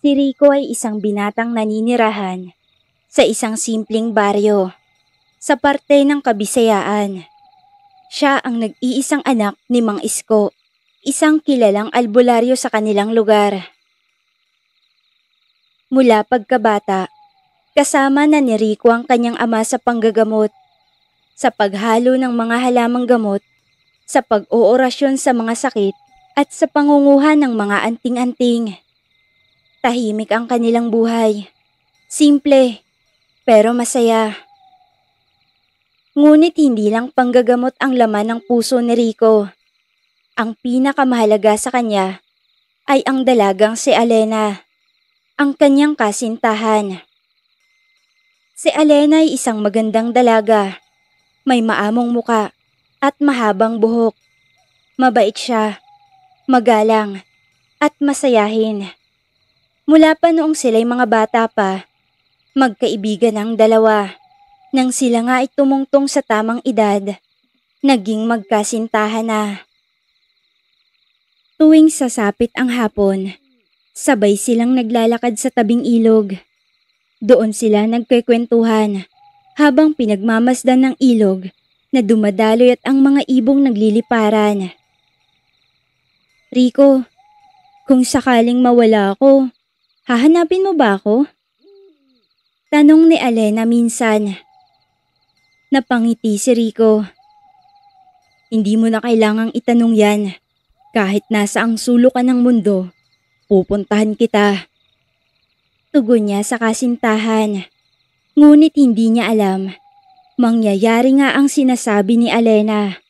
Si Rico ay isang binatang naninirahan sa isang simpleng baryo sa parte ng Kabisayaan. Siya ang nag-iisang anak ni Mang Isko, isang kilalang albularyo sa kanilang lugar. Mula pagkabata, kasama na ni Rico ang kanyang ama sa panggagamot, sa paghalo ng mga halamang gamot, sa pag-oorasyon sa mga sakit at sa pangunguha ng mga anting-anting. Tahimik ang kanilang buhay. Simple, pero masaya. Ngunit hindi lang panggagamot ang laman ng puso ni Rico. Ang pinakamahalaga sa kanya ay ang dalagang si Alena, ang kanyang kasintahan. Si Alena ay isang magandang dalaga, may maamong muka at mahabang buhok. Mabait siya, magalang at masayahin. Mula pa noong sila'y mga bata pa, magkaibigan ang dalawa. Nang sila nga ay tumungtong sa tamang edad, naging magkasintahan na. Tuwing sasapit ang hapon, sabay silang naglalakad sa tabing ilog. Doon sila nagkikwentuhan habang pinagmamasdan ng ilog na dumadaloy at ang mga ibong nagliliparan. Rico, kung sakaling mawala ako, hahanapin mo ba ako? Tanong ni Alena minsan. Napangiti si Rico. Hindi mo na kailangang itanong yan. Kahit nasa ang sulok ka ng mundo, pupuntahan kita. Tugon niya sa kasintahan. Ngunit hindi niya alam, mangyayari nga ang sinasabi ni Alena.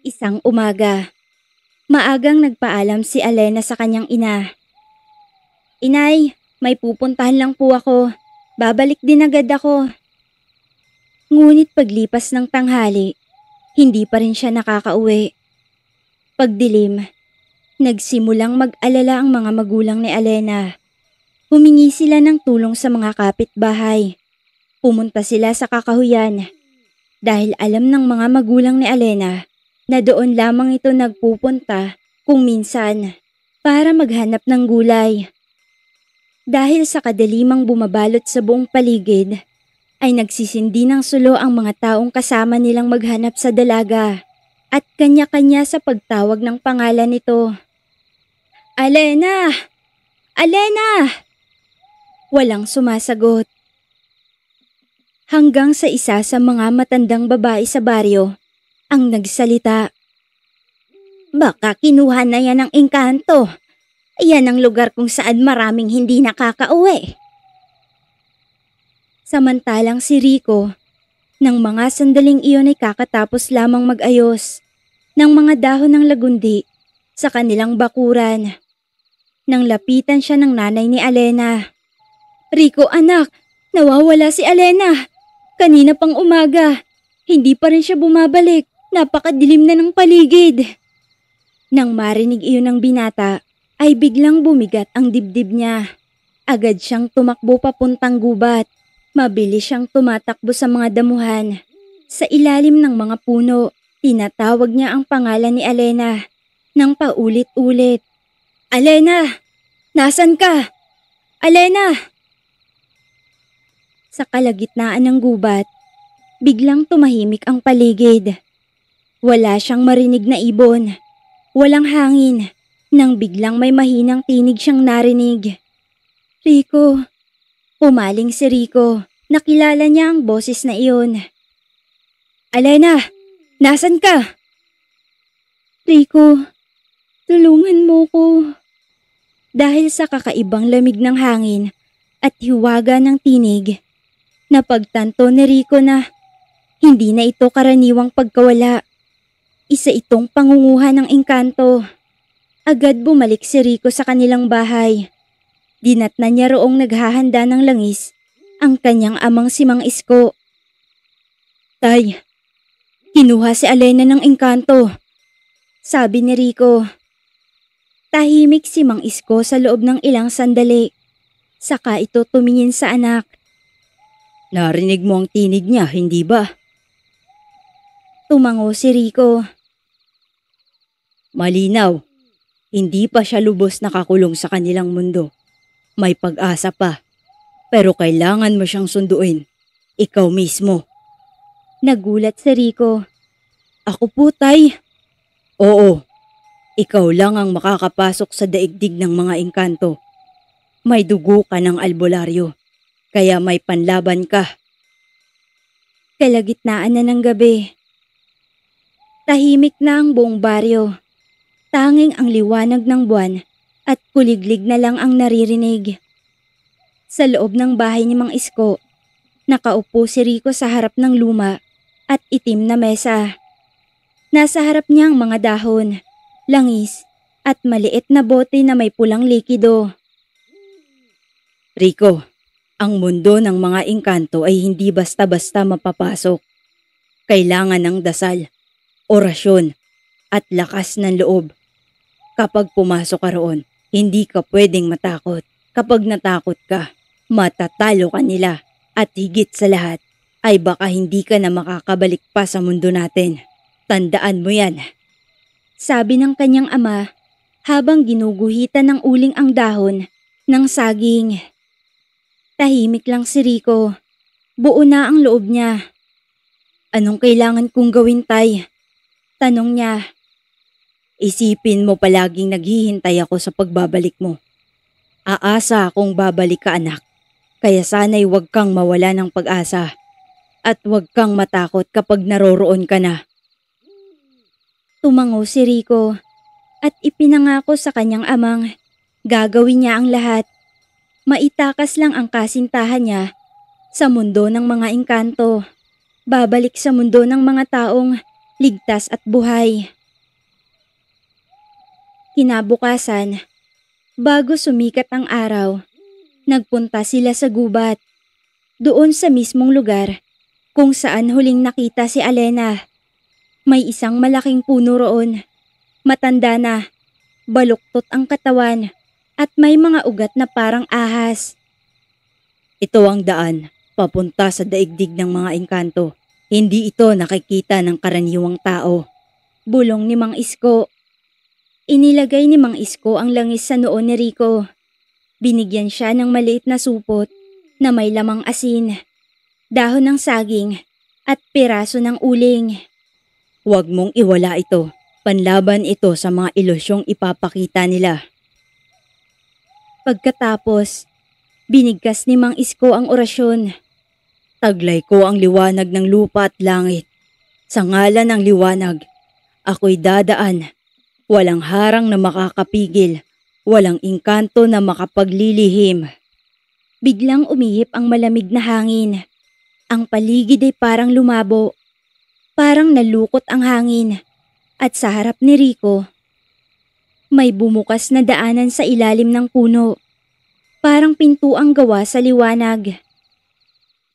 Isang umaga, maagang nagpaalam si Alena sa kanyang ina. Inay, may pupuntahan lang po ako. Babalik din agad ako. Ngunit paglipas ng tanghali, hindi pa rin siya nakakauwi. Pagdilim, nagsimulang mag-alala ang mga magulang ni Alena. Humingi sila ng tulong sa mga kapitbahay. Pumunta sila sa kakahuyan dahil alam ng mga magulang ni Alena na doon lamang ito nagpupunta kung minsan para maghanap ng gulay. Dahil sa kadilimang bumabalot sa buong paligid, ay nagsisindi ng sulo ang mga taong kasama nilang maghanap sa dalaga at kanya-kanya sa pagtawag ng pangalan nito. Alena! Alena! Walang sumasagot. Hanggang sa isa sa mga matandang babae sa baryo ang nagsalita. Baka kinuha na yan ng engkanto. Yan ang lugar kung saan maraming hindi nakakauwi. Samantalang si Rico, ng mga sandaling iyon ay kakatapos lamang mag-ayos ng mga dahon ng lagundi sa kanilang bakuran. Nang lapitan siya ng nanay ni Alena. Rico anak, nawawala si Alena. Kanina pang umaga, hindi pa rin siya bumabalik. Napakadilim na ng paligid. Nang marinig iyon ng binata, ay biglang bumigat ang dibdib niya. Agad siyang tumakbo papuntang gubat. Mabilis siyang tumatakbo sa mga damuhan. Sa ilalim ng mga puno, tinatawag niya ang pangalan ni Alena nang paulit-ulit. Alena! Nasaan ka? Alena! Sa kalagitnaan ng gubat, biglang tumahimik ang paligid. Wala siyang marinig na ibon. Walang hangin. Nang biglang may mahinang tinig siyang narinig. Rico! Umaling si Rico. Nakilala niya ang boses na iyon. Alena! Nasan ka? Rico, tulungan mo ko. Dahil sa kakaibang lamig ng hangin at hiwaga ng tinig, napagtanto ni Rico na hindi na ito karaniwang pagkawala. Isa itong pangunguha ng engkanto. Agad bumalik si Rico sa kanilang bahay. Dinatnan niya roong naghahanda ng langis ang kanyang amang si Mang Isko. Tay, kinuha si Alena ng engkanto, sabi ni Rico. Tahimik si Mang Isko sa loob ng ilang sandali. Saka ito tumingin sa anak. Narinig mo ang tinig niya, hindi ba? Tumango si Rico. Malinaw, hindi pa siya lubos nakakulong sa kanilang mundo. May pag-asa pa. Pero kailangan mo siyang sunduin. Ikaw mismo. Nagulat si Rico. Ako po, Tay. Oo. Ikaw lang ang makakapasok sa daigdig ng mga engkanto. May dugo ka ng albularyo. Kaya may panlaban ka. Kalagitnaan na ng gabi. Tahimik na ang buong baryo. Tanging ang liwanag ng buwan at kuliglig na lang ang naririnig. Sa loob ng bahay ni Mang Isko, nakaupo si Rico sa harap ng luma at itim na mesa. Nasa harap niya ang mga dahon, langis at maliit na bote na may pulang likido. Rico, ang mundo ng mga engkanto ay hindi basta-basta mapapasok. Kailangan ng dasal, orasyon, at lakas ng loob. Kapag pumasok ka roon, hindi ka pwedeng matakot. Kapag natakot ka, matatalo ka nila. At higit sa lahat, ay baka hindi ka na makakabalik pa sa mundo natin. Tandaan mo yan. Sabi ng kanyang ama habang ginuguhitan ng uling ang dahon ng saging. Tahimik lang si Rico. Buo na ang loob niya. Anong kailangan kong gawin, Tay? Tanong niya. Isipin mo palaging naghihintay ako sa pagbabalik mo. Aasa akong babalik ka, anak. Kaya sana'y huwag kang mawala ng pag-asa. At huwag kang matakot kapag naroroon ka na. Tumango si Rico at ipinangako sa kanyang amang gagawin niya ang lahat. Maitakas lang ang kasintahan niya sa mundo ng mga engkanto. Babalik sa mundo ng mga taong ligtas at buhay. Kinabukasan, bago sumikat ang araw, nagpunta sila sa gubat. Doon sa mismong lugar kung saan huling nakita si Alena. May isang malaking puno roon. Matanda na, baluktot ang katawan at may mga ugat na parang ahas. Ito ang daan papunta sa daigdig ng mga engkanto. Hindi ito nakikita ng karaniwang tao. Bulong ni Mang Isko. Inilagay ni Mang Isko ang langis sa noo ni Rico. Binigyan siya ng maliit na supot na may lamang asin, dahon ng saging at piraso ng uling. Huwag mong iwala ito. Panlaban ito sa mga ilusyong ipapakita nila. Pagkatapos, binigkas ni Mang Isko ang orasyon. Taglay ko ang liwanag ng lupa at langit. Sa ngalan ng liwanag, ako'y dadaan. Walang harang na makakapigil. Walang engkanto na makapaglilihim. Biglang umihip ang malamig na hangin. Ang paligid ay parang lumabo. Parang nalukot ang hangin. At sa harap ni Rico, may bumukas na daanan sa ilalim ng puno. Parang pintuang gawa sa liwanag.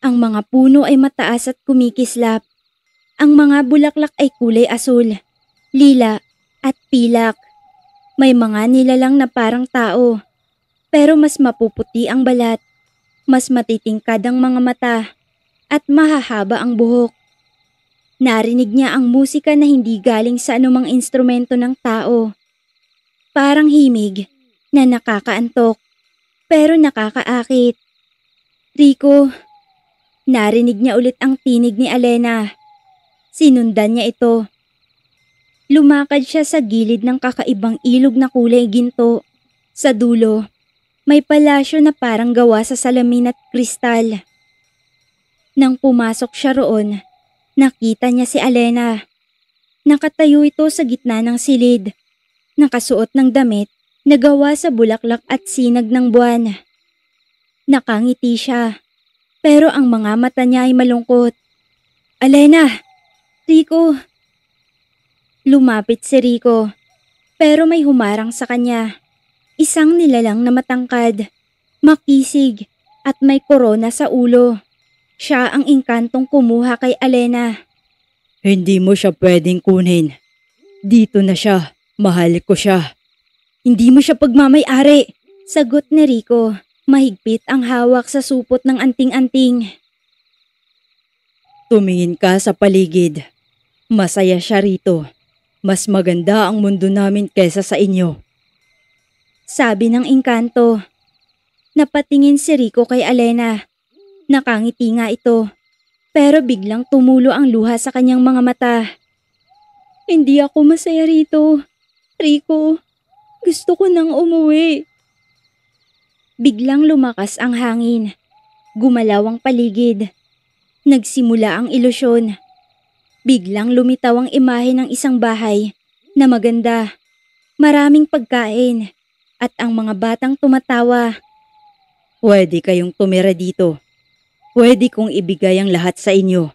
Ang mga puno ay mataas at kumikislap. Ang mga bulaklak ay kulay asul, lila at pilak. May mga nilalang na parang tao, pero mas mapuputi ang balat, mas matitingkad ang mga mata, at mahahaba ang buhok. Narinig niya ang musika na hindi galing sa anumang instrumento ng tao. Parang himig na nakakaantok, pero nakakaakit. Rico, narinig niya ulit ang tinig ni Alena. Sinundan niya ito. Lumakad siya sa gilid ng kakaibang ilog na kulay ginto. Sa dulo, may palasyo na parang gawa sa salamin at kristal. Nang pumasok siya roon, nakita niya si Alena. Nakatayo ito sa gitna ng silid, nakasuot ng damit na gawa sa bulaklak at sinag ng buwan. Nakangiti siya, pero ang mga mata niya ay malungkot. Alena! Rico! Lumapit si Rico, pero may humarang sa kanya. Isang nilalang na matangkad, makisig at may korona sa ulo. Siya ang engkantong kumuha kay Alena. Hindi mo siya pwedeng kunin. Dito na siya. Mahal ko siya. Hindi mo siya pagmamay-ari. Sagot ni Rico. Mahigpit ang hawak sa supot ng anting-anting. Tumingin ka sa paligid. Masaya siya rito. Mas maganda ang mundo namin kesa sa inyo. Sabi ng engkanto. Napatingin si Rico kay Alena. Nakangiti nga ito. Pero biglang tumulo ang luha sa kanyang mga mata. Hindi ako masaya rito. Rico, gusto ko nang umuwi. Biglang lumakas ang hangin. Gumalaw ang paligid. Nagsimula ang ilusyon. Biglang lumitaw ang imahe ng isang bahay na maganda. Maraming pagkain at ang mga batang tumatawa. Pwede kayong tumira dito. Pwede kong ibigay ang lahat sa inyo.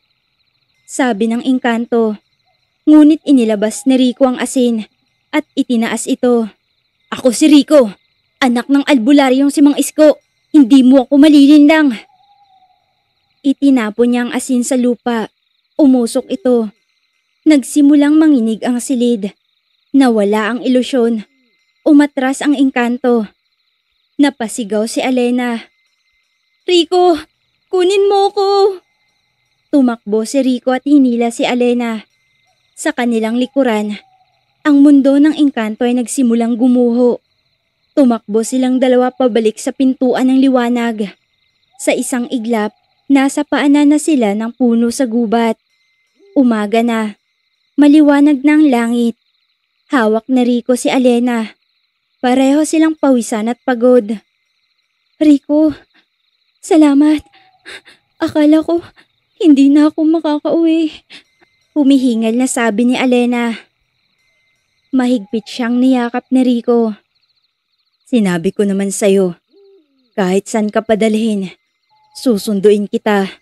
Sabi ng engkanto. Ngunit inilabas ni Rico ang asin at itinaas ito. Ako si Rico, anak ng albularyong si Mang Isko. Hindi mo ako malilindang. Itinapon niya ang asin sa lupa. Umusok ito. Nagsimulang manginig ang silid. Nawala ang ilusyon. Umatras ang engkanto. Napasigaw si Alena. Rico, kunin mo ko! Tumakbo si Rico at hinila si Alena. Sa kanilang likuran, ang mundo ng engkanto ay nagsimulang gumuho. Tumakbo silang dalawa pabalik sa pintuan ng liwanag. Sa isang iglap, nasa paanan na sila ng puno sa gubat. Umaga na. Maliwanag na ang langit. Hawak na Rico si Alena. Pareho silang pawisan at pagod. Rico, salamat. Akala ko hindi na ako makakauwi. Humihingal na sabi ni Alena. Mahigpit siyang niyakap ni Rico. Sinabi ko naman sa'yo, kahit saan ka padalhin, susunduin kita.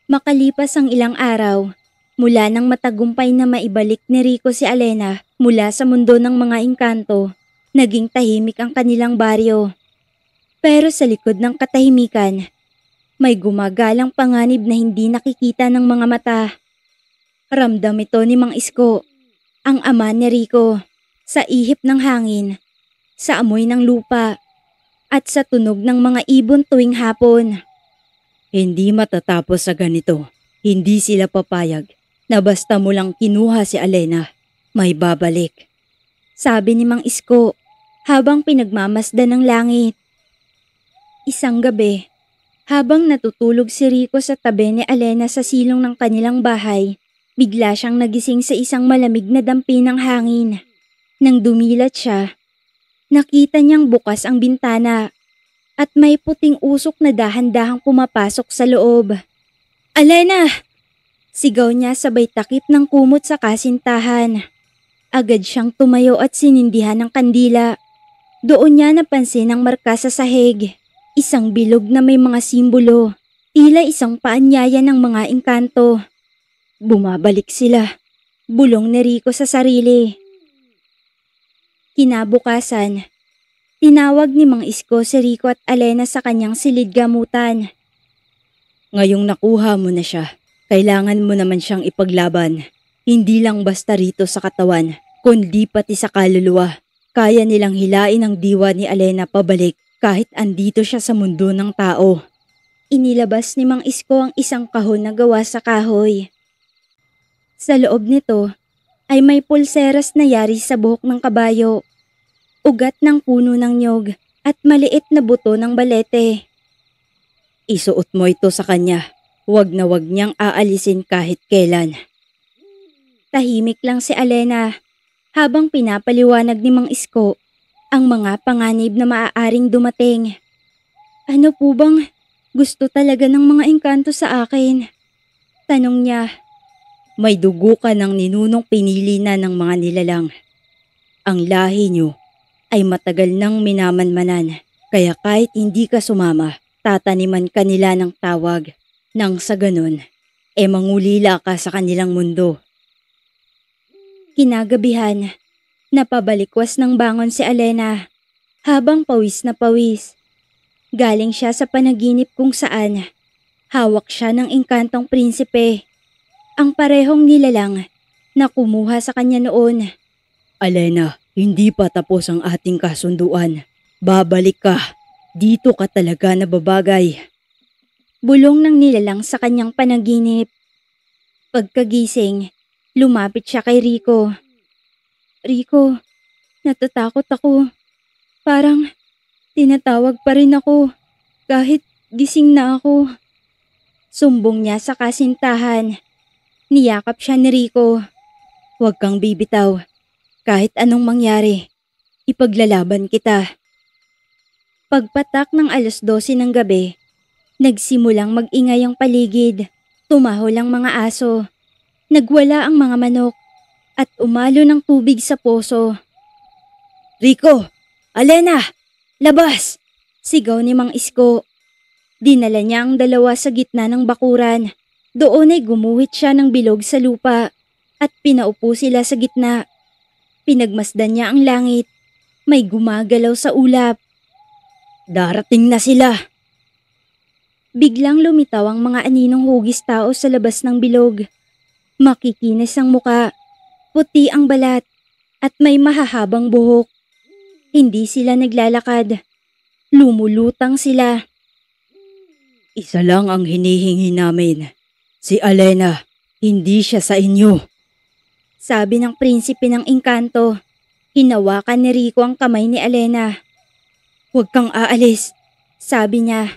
Makalipas ang ilang araw, mula nang matagumpay na maibalik ni Rico si Alena mula sa mundo ng mga engkanto, naging tahimik ang kanilang baryo. Pero sa likod ng katahimikan, may gumagalang panganib na hindi nakikita ng mga mata. Ramdam ito ni Mang Isko, ang ama ni Rico, sa ihip ng hangin, sa amoy ng lupa, at sa tunog ng mga ibon tuwing hapon. Hindi matatapos sa ganito. Hindi sila papayag na basta mo lang kinuha si Alena, may babalik. Sabi ni Mang Isko habang pinagmamasdan ng langit. Isang gabi, habang natutulog si Rico sa tabi ni Alena sa silong ng kanilang bahay, bigla siyang nagising sa isang malamig na dampi ng hangin. Nang dumilat siya, nakita niyang bukas ang bintana at may puting usok na dahan-dahang pumapasok sa loob. Alena! Sigaw niya sabay takip ng kumot sa kasintahan. Agad siyang tumayo at sinindihan ng kandila. Doon niya napansin ang marka sa sahig. Isang bilog na may mga simbolo. Tila isang paanyaya ng mga engkanto. Bumabalik sila. Bulong ni Rico sa sarili. Kinabukasan, tinawag ni Mang Isko si Rico at Alena sa kanyang silid gamutan. Ngayong nakuha mo na siya, kailangan mo naman siyang ipaglaban. Hindi lang basta rito sa katawan, kundi pati sa kaluluwa. Kaya nilang hilain ang diwa ni Alena pabalik kahit andito siya sa mundo ng tao. Inilabas ni Mang Isko ang isang kahon na gawa sa kahoy. Sa loob nito ay may pulseras na yari sa buhok ng kabayo, ugat ng puno ng nyog at maliit na buto ng balete. Isuot mo ito sa kanya. Huwag na huwag niyang aalisin kahit kailan. Tahimik lang si Alena habang pinapaliwanag ni Mang Isko ang mga panganib na maaaring dumating. Ano po bang gusto talaga ng mga engkanto sa akin? Tanong niya. May dugo ka ng ninunong pinili na ng mga nilalang. Ang lahi niyo ay matagal nang minamanmanan, kaya kahit hindi ka sumama, tataniman ka nila ng tawag. Nang sa ganun, mangulila ka sa kanilang mundo. Kinagabihan, napabalikwas ng bangon si Alena habang pawis na pawis. Galing siya sa panaginip kung saan hawak siya ng engkantong prinsipe, ang parehong nilalang na kumuha sa kanya noon. Alena, hindi pa tapos ang ating kasunduan. Babalik ka. Dito ka talaga nababagay. Bulong ng nilalang sa kanyang panaginip. Pagkagising, lumapit siya kay Rico. Rico, natatakot ako. Parang Tinatawag pa rin ako kahit gising na ako. Sumbong niya sa kasintahan. Niyakap siya ni Rico. Huwag kang bibitaw. Kahit anong mangyari, ipaglalaban kita. Pagpatak ng 12:00 ng gabi, nagsimulang mag-ingay ang paligid. Tumahol ang mga aso. Nagwala ang mga manok at umalo ng tubig sa poso. Rico! Alena! Labas! Sigaw ni Mang Isko. Dinala niya ang dalawa sa gitna ng bakuran. Doon ay gumuhit siya ng bilog sa lupa at pinaupo sila sa gitna. Pinagmasdan niya ang langit. May gumagalaw sa ulap. Darating na sila! Biglang lumitaw ang mga aninong hugis tao sa labas ng bilog. Makikinis ang muka, puti ang balat, at may mahahabang buhok. Hindi sila naglalakad. Lumulutang sila. Isa lang ang hinihingi namin. Si Alena, hindi siya sa inyo. Sabi ng prinsipe ng engkanto. Hinawakan ni Rico ang kamay ni Alena. Huwag kang aalis, sabi niya.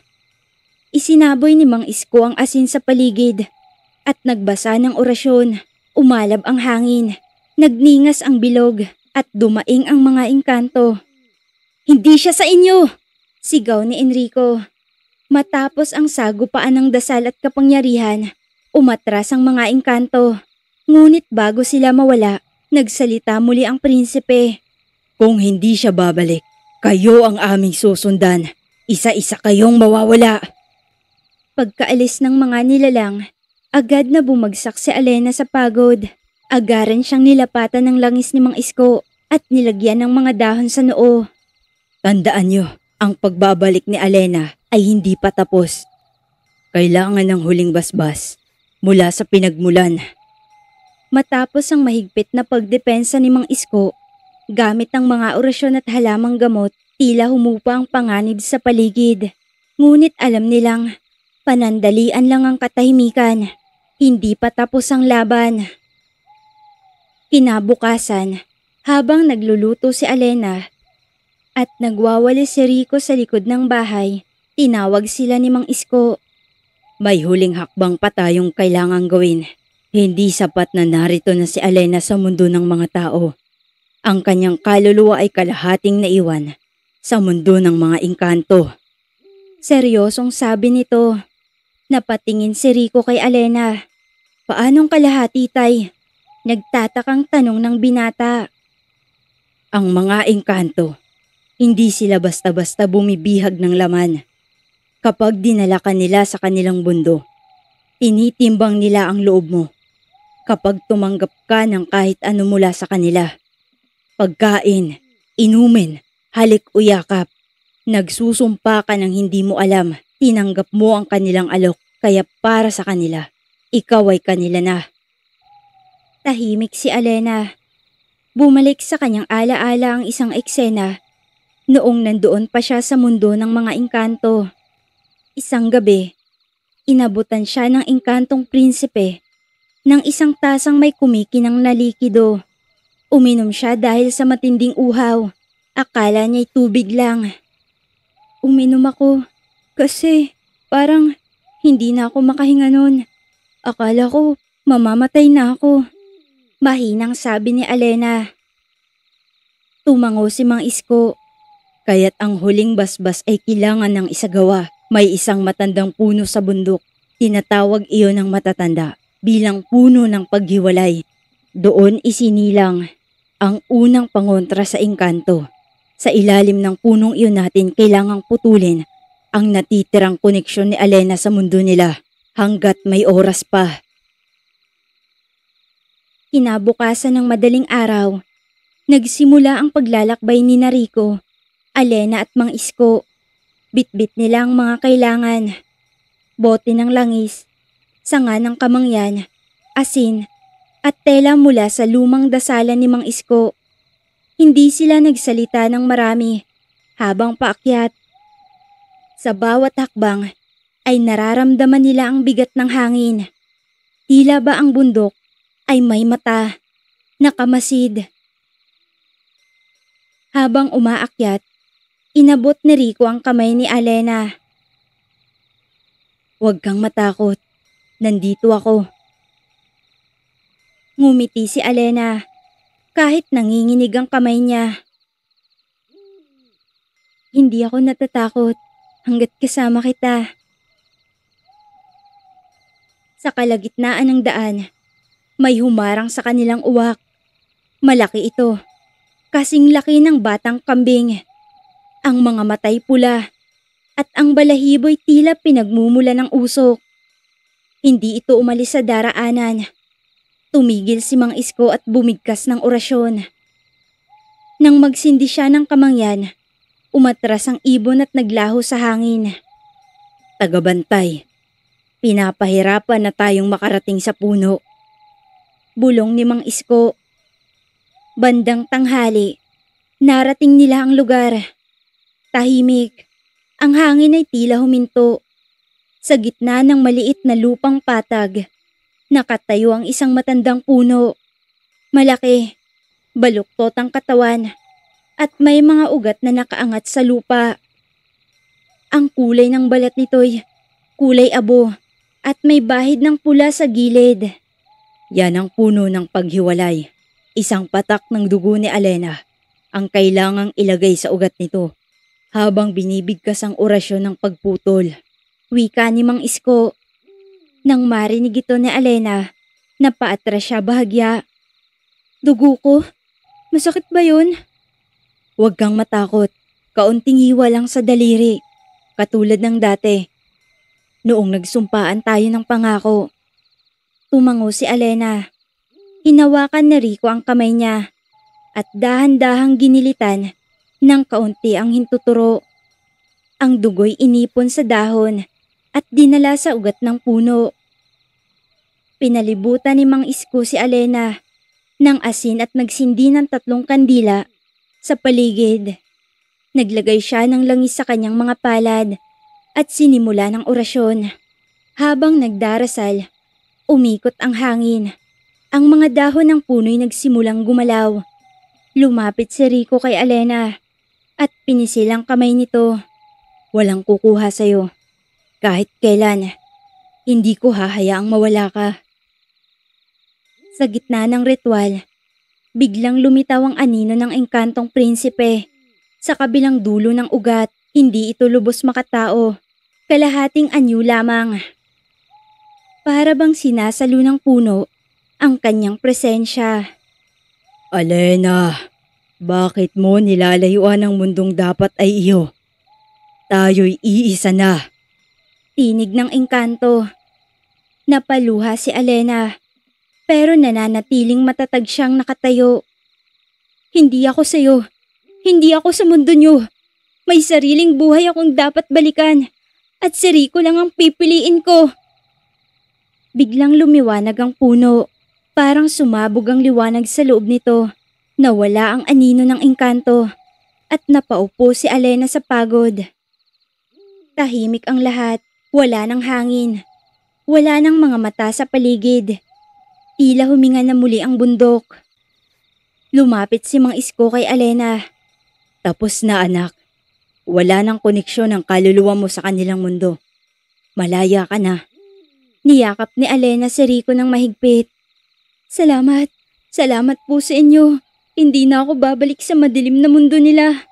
Isinaboy ni Mang Isko ang asin sa paligid at nagbasa ng orasyon. Umalab ang hangin, nagningas ang bilog at dumaing ang mga engkanto. Hindi siya sa inyo! Sigaw ni Enrico. Matapos ang sagupaan ng dasal at kapangyarihan, umatras ang mga engkanto. Ngunit bago sila mawala, nagsalita muli ang prinsipe. Kung hindi siya babalik, kayo ang aming susundan. Isa-isa kayong mawawala. Pagkaalis ng mga nilalang, agad na bumagsak si Alena sa pagod. Agaran siyang nilapatan ng langis ni Mang Isko at nilagyan ng mga dahon sa noo. Tandaan niyo, ang pagbabalik ni Alena ay hindi pa tapos. Kailangan ng huling basbas mula sa pinagmulan. Matapos ang mahigpit na pagdepensa ni Mang Isko, gamit ang mga orasyon at halamang gamot, tila humupa ang panganib sa paligid. Ngunit alam nilang, panandalian lang ang katahimikan. Hindi pa tapos ang laban. Kinabukasan, habang nagluluto si Alena at nagwawali si Rico sa likod ng bahay, tinawag sila ni Mang Isko. May huling hakbang pa tayong kailangang gawin. Hindi sapat na narito na si Alena sa mundo ng mga tao. Ang kanyang kaluluwa ay kalahating naiwan sa mundo ng mga engkanto. Seryosong sabi nito. Napatingin si Rico kay Alena. Paanong kalahati, tay? Nagtatakang tanong ng binata. Ang mga engkanto, hindi sila basta-basta bumibihag ng laman. Kapag dinala ka nila sa kanilang mundo, tinitimbang nila ang loob mo. Kapag tumanggap ka ng kahit ano mula sa kanila, pagkain, inumin, halik o yakap, nagsusumpa ka ng hindi mo alam, tinanggap mo ang kanilang alok, kaya para sa kanila, ikaw ay kanila na. Tahimik si Alena. Bumalik sa kanyang alaala ang isang eksena noong nandoon pa siya sa mundo ng mga engkanto. Isang gabi, inabutan siya ng engkantong prinsipe ng isang tasang may kumikinang na likido. Uminom siya dahil sa matinding uhaw. Akala niya'y tubig lang. Uminom ako kasi parang hindi na ako makahinga nun. Akala ko mamamatay na ako. Mahinang sabi ni Alena. Tumango si Mang Isko. Kaya't ang huling basbas ay kailangan ng isagawa. May isang matandang puno sa bundok. Tinatawag iyon ng matatanda bilang puno ng paghiwalay. Doon isinilang ang unang pangontra sa engkanto. Sa ilalim ng punong iyon natin kailangang putulin ang natitirang koneksyon ni Alena sa mundo nila hanggat may oras pa. Kinabukasan ng madaling araw, nagsimula ang paglalakbay ni Rico, Alena at Mang Isko. Bitbit nila ang mga kailangan. Bote ng langis, sanga ng kamangyan, asin, at tela mula sa lumang dasalan ni Mang Isko. Hindi sila nagsalita ng marami habang paakyat. Sa bawat hakbang ay nararamdaman nila ang bigat ng hangin. Tila ba ang bundok ay may mata, nakamasid. Habang umaakyat, Inabot ni Rico ang kamay ni Alena. Huwag kang matakot. Nandito ako. Ngumiti si Alena kahit nanginginig ang kamay niya. Hindi ako natatakot hanggat kasama kita. Sa kalagitnaan ng daan, may humarang sa kanilang uwak. Malaki ito, kasing laki ng batang kambing. Ang mga matay pula at ang balahibo'y tila pinagmumula ng usok. Hindi ito umalis sa daraanan. Tumigil si Mang Isko at bumigkas ng orasyon. Nang magsindi siya ng kamangyan, umatras ang ibon at naglaho sa hangin. Tagabantay, pinapahirapan na tayong makarating sa puno. Bulong ni Mang Isko. Bandang tanghali, narating nila ang lugar. Tahimik, ang hangin ay tila huminto. Sa gitna ng maliit na lupang patag, nakatayo ang isang matandang puno. Malaki, baluktot ang katawan, at may mga ugat na nakaangat sa lupa. Ang kulay ng balat nito'y kulay abo at may bahid ng pula sa gilid. Yan ang puno ng paghiwalay. Isang patak ng dugo ni Alena ang kailangang ilagay sa ugat nito habang binibigkas ang orasyon ng pagputol. Wika ni Mang Isko. Nang marinig ito ni Alena, napaatras siya bahagya. Dugo ko? Masakit ba yun? Huwag kang matakot. Kaunting hiwa lang sa daliri. Katulad ng dati. Noong nagsumpaan tayo ng pangako. Tumango si Alena. Hinawakan ni Rico ang kamay niya at dahan-dahang ginilitan ng kaunti ang hintuturo. Ang dugo'y inipon sa dahon at dinala sa ugat ng puno. Pinalibutan ni Mang Isko si Alena ng asin at nagsindi ng 3 kandila sa paligid. Naglagay siya ng langis sa kanyang mga palad at sinimula ng orasyon. Habang nagdarasal, umikot ang hangin. Ang mga dahon ng puno'y nagsimulang gumalaw. Lumapit si Rico kay Alena at pinisil ang kamay nito. Walang kukuha sa'yo. Kahit kailan, hindi ko hahayaang mawala ka. Sa gitna ng ritual, biglang lumitaw ang anino ng engkantong prinsipe. Sa kabilang dulo ng ugat, hindi ito lubos makatao. Kalahating anyo lamang. Para bang sinasalo ng puno ang kanyang presensya. Alena, bakit mo nilalayuan ang mundong dapat ay iyo? Tayo'y iisa na. Tinig ng engkanto. Napaluha si Alena, pero nananatiling matatag siyang nakatayo. Hindi ako sa'yo. Hindi ako sa mundo niyo. May sariling buhay akong dapat balikan at si Rico lang ang pipiliin ko. Biglang lumiwanag ang puno. Parang sumabog ang liwanag sa loob nito. Nawala ang anino ng engkanto at napaupo si Alena sa pagod. Tahimik ang lahat. Wala ng hangin. Wala ng mga mata sa paligid. Tila huminga na muli ang bundok. Lumapit si Mang Isko kay Alena. Tapos na anak. Wala nang koneksyon ang kaluluwa mo sa kanilang mundo. Malaya ka na. Niyakap ni Alena si Rico ng mahigpit. Salamat. Salamat po sa inyo. Hindi na ako babalik sa madilim na mundo nila.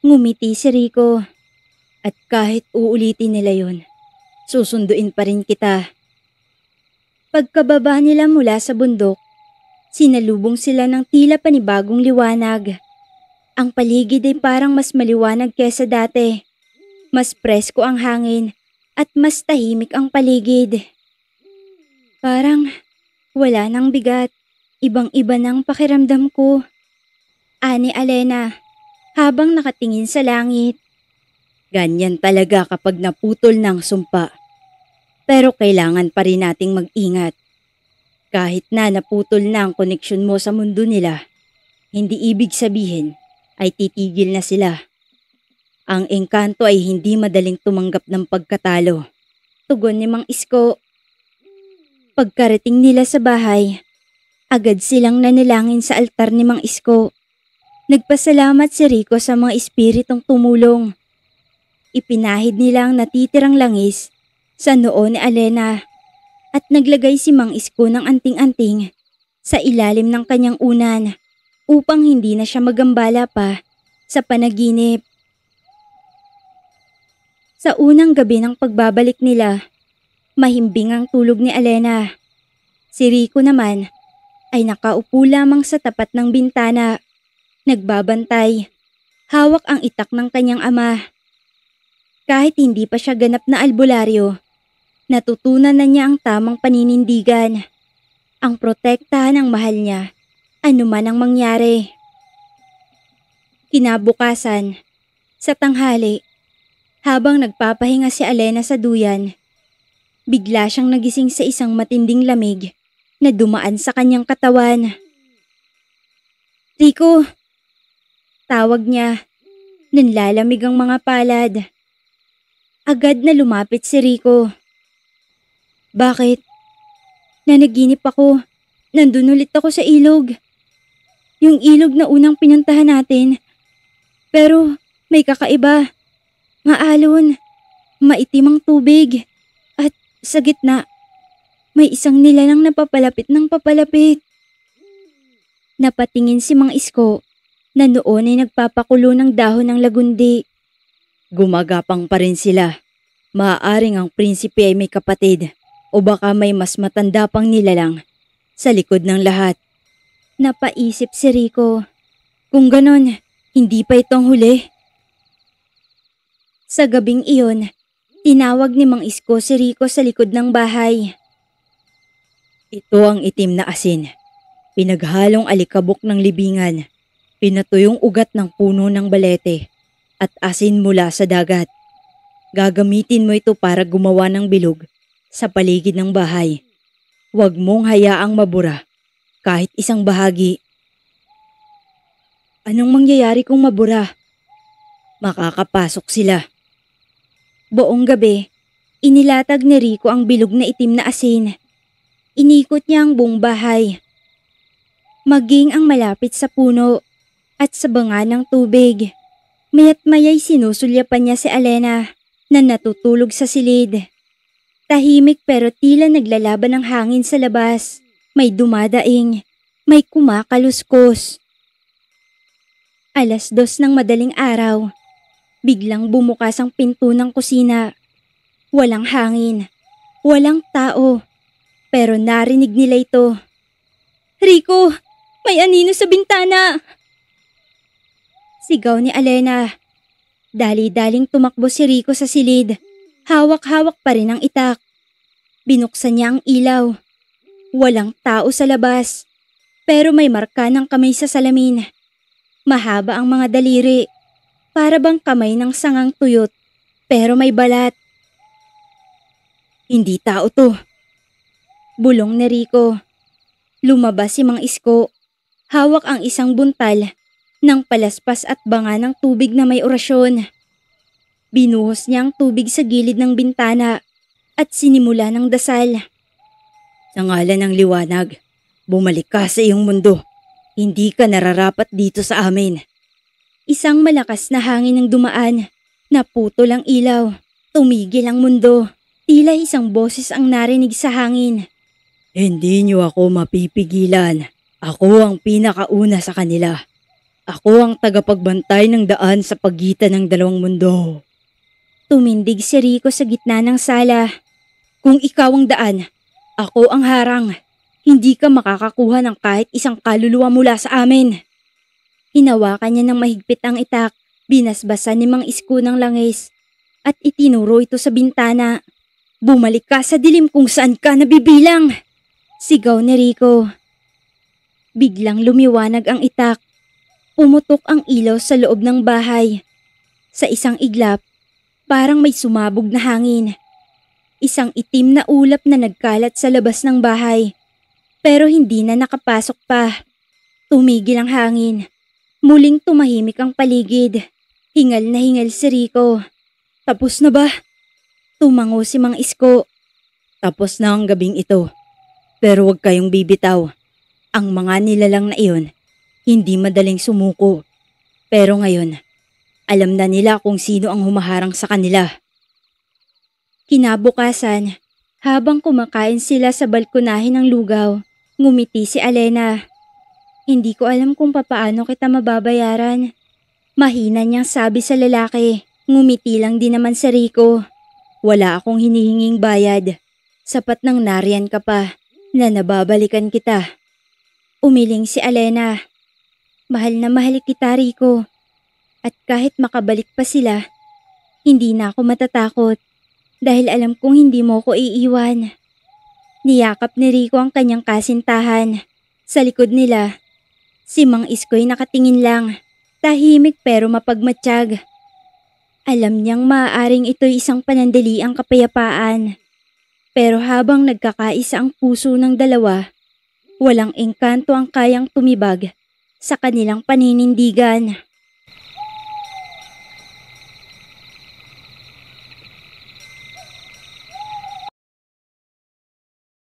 Ngumiti si Rico. At kahit uulitin nila yon, susunduin pa rin kita. Pagkababa nila mula sa bundok, sinalubong sila ng tila panibagong liwanag. Ang paligid ay parang mas maliwanag kesa dati. Mas presko ang hangin at mas tahimik ang paligid. Parang wala nang bigat. Ibang-iba ng pakiramdam ko. Ani Alena, habang nakatingin sa langit. Ganyan talaga kapag naputol ng sumpa. Pero kailangan pa rin nating mag-ingat. Kahit na naputol na ang koneksyon mo sa mundo nila, hindi ibig sabihin ay titigil na sila. Ang engkanto ay hindi madaling tumanggap ng pagkatalo. Tugon ni Mang Isko. Pagkarating nila sa bahay, agad silang nanalangin sa altar ni Mang Isko. Nagpasalamat si Rico sa mga espiritong tumulong. Ipinahid nila ang natitirang langis sa noo ni Alena at naglagay si Mang Isko ng anting-anting sa ilalim ng kanyang unan upang hindi na siya magambala pa sa panaginip. Sa unang gabi ng pagbabalik nila, mahimbing ang tulog ni Alena. Si Rico naman ay nakaupo lamang sa tapat ng bintana, nagbabantay, hawak ang itak ng kanyang ama. Kahit hindi pa siya ganap na albularyo, natutunan na niya ang tamang paninindigan, ang protektahan ng mahal niya, anuman ang mangyari. Kinabukasan, sa tanghali, habang nagpapahinga si Alena sa duyan, bigla siyang nagising sa isang matinding lamig na dumaan sa kanyang katawan. "Rico!" Tawag niya. Nanlalamig ang mga palad. Agad na lumapit si Rico. "Bakit?" "Nanaginip ako. Nandun ulit ako sa ilog. Yung ilog na unang pinuntahan natin. Pero may kakaiba. Maalon, maitim ang tubig, at sa gitna, may isang nilalang na papalapit ng papalapit." Napatingin si Mang Isko na noon ay nagpapakulo ng dahon ng lagundi. Gumagapang pa rin sila. Maaaring ang prinsipe ay may kapatid o baka may mas matanda pang nilalang sa likod ng lahat. Napaisip si Rico. Kung ganon, hindi pa itong huli. Sa gabing iyon, tinawag ni Mang Isko si Rico sa likod ng bahay. Ito ang itim na asin. Pinaghalong alikabok ng libingan. Pinatuyong ugat ng puno ng balete at asin mula sa dagat. Gagamitin mo ito para gumawa ng bilog sa paligid ng bahay. Huwag mong hayaang mabura kahit isang bahagi. Anong mangyayari kung mabura? Makakapasok sila. Buong gabi, inilatag ni Rico ang bilog na itim na asin. Inikot niya ang buong bahay. Maging ang malapit sa puno at sa banga ng tubig. Maya't maya'y sinusulyapan niya si Alena na natutulog sa silid. Tahimik pero tila naglalaban ng hangin sa labas. May dumadaing, may kumakaluskos. 2:00 ng madaling araw. Biglang bumukas ang pinto ng kusina. Walang hangin, walang tao, pero narinig nila ito. "Rico, may anino sa bintana!" Sigaw ni Alena. Dali-daling tumakbo si Rico sa silid. Hawak-hawak pa rin ang itak. Binuksan niya ang ilaw. Walang tao sa labas, pero may marka ng kamay sa salamin. Mahaba ang mga daliri. Para bang kamay ng sangang tuyot, pero may balat. "Hindi tao to." Bulong ni Rico. Lumabas si Mang Isko. Hawak ang isang buntal ng palaspas at banga ng tubig na may orasyon. Binuhos niya ang tubig sa gilid ng bintana at sinimula ng dasal. Sa ngalan ng liwanag, bumalik ka sa iyong mundo. Hindi ka nararapat dito sa amin. Isang malakas na hangin ang dumaan. Naputol ang ilaw. Tumigil ang mundo. Tila isang boses ang narinig sa hangin. Hindi niyo ako mapipigilan. Ako ang pinakauna sa kanila. Ako ang tagapagbantay ng daan sa pagitan ng dalawang mundo. Tumindig si Rico sa gitna ng sala. Kung ikaw ang daan, ako ang harang. Hindi ka makakakuha ng kahit isang kaluluwa mula sa amin. Hinawakan niya ng mahigpit ang itak, binasbasan ni Mang Isko ng langis, at itinuro ito sa bintana. Bumalik ka sa dilim kung saan ka nabibilang! Sigaw ni Rico. Biglang lumiwanag ang itak. Pumutok ang ilaw sa loob ng bahay. Sa isang iglap, parang may sumabog na hangin. Isang itim na ulap na nagkalat sa labas ng bahay. Pero hindi na nakapasok pa. Tumigil ang hangin. Muling tumahimik ang paligid. Hingal na hingal si Rico. Tapos na ba? Tumango si Mang Isko. Tapos na ang gabing ito. Pero huwag kayong bibitaw. Ang mga nilalang na iyon, hindi madaling sumuko. Pero ngayon, alam na nila kung sino ang humaharang sa kanila. Kinabukasan, habang kumakain sila sa balkonahe ng lugaw, ngumiti si Alena. Hindi ko alam kung papaano kita mababayaran. Mahina niyang sabi sa lalaki. Ngumiti lang din naman si Rico. Wala akong hinihinging bayad. Sapat nang nariyan ka pa na nababalikan kita. Umiling si Alena. Mahal na mahal kita, Rico. At kahit makabalik pa sila, hindi na ako matatakot dahil alam kong hindi mo ko iiwan. Niyakap ni Rico ang kanyang kasintahan. Sa likod nila, si Mang Iskoy nakatingin lang, tahimik pero mapagmatsyag. Alam niyang maaaring ito'y isang panandaliang kapayapaan. Pero habang nagkakaisa ang puso ng dalawa, walang engkanto ang kayang tumibag sa kanilang paninindigan.